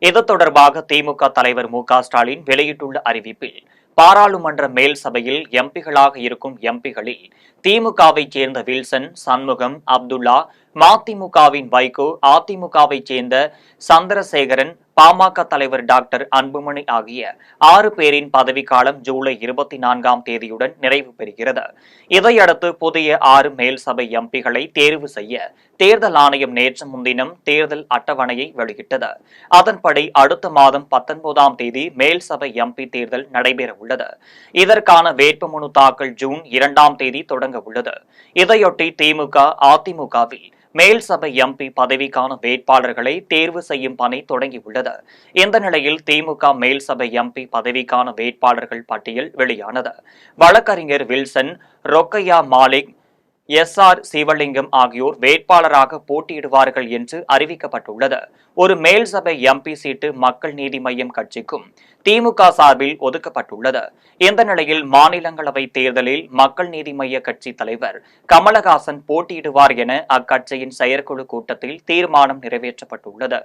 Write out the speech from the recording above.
இது தொடர்பாக திமுக தலைவர் மு.க.ஸ்டாலின் வெளியிட்டுள்ள அறிவிப்பில், பாராளுமன்ற மேல் சபையில் எம்பிகளாக இருக்கும் எம்பிகளில் திமுகவை சேர்ந்த வில்சன், சண்முகம், அப்துல்லா, மதிமுகவின் வைகோ, அதிமுகவை சேர்ந்த சந்திரசேகரன், பாமக தலைவர் டாக்டர் அன்புமணி ஆகிய 6 பேரின் பதவிக்காலம் ஜூலை 24ஆம் தேதியுடன் நிறைவு பெறுகிறது. இதையடுத்து புதிய 6 மேல் சபை எம்பிகளை தேர்வு செய்ய தேர்தல் ஆணையம் நேற்று முன்தினம் தேர்தல் அட்டவணையை வெளியிட்டது. அதன்படி அடுத்த மாதம் 19ஆம் தேதி மேல் சபை எம்பி தேர்தல் நடைபெற உள்ளது. இதற்கான வேட்புமனு தாக்கல் ஜூன் 2ஆம் தேதி தொடங்க உள்ளது. இதையொட்டி திமுக, அதிமுகவில் மேல் சபை எம்பி பதவிக்கான வேட்பாளர்களை தேர்வு செய்யும் பணி தொடங்கியுள்ளது. இந்த நிலையில் திமுக மேல் சபை எம்பி பதவிக்கான வேட்பாளர்கள் பட்டியல் வெளியானது. வழக்கறிஞர் வில்சன், ரொக்கையா மாலிக், எஸ்.ஆர். சிவலிங்கம் ஆகியோர் வேட்பாளராக போட்டியிடுவார்கள் என்று அறிவிக்கப்பட்டுள்ளது. ஒரு மேல் சபை எம்பி சீட்டு மக்கள் நீதி மய்யம் கட்சிக்கும் திமுக சார்பில் ஒதுக்கப்பட்டுள்ளது. இந்த நிலையில் மாநிலங்களவை தேர்தலில் மக்கள் நீதி மய்ய கட்சி தலைவர் கமலஹாசன் போட்டியிடுவார் என அக்கட்சியின் செயற்குழு கூட்டத்தில் தீர்மானம் நிறைவேற்றப்பட்டுள்ளது.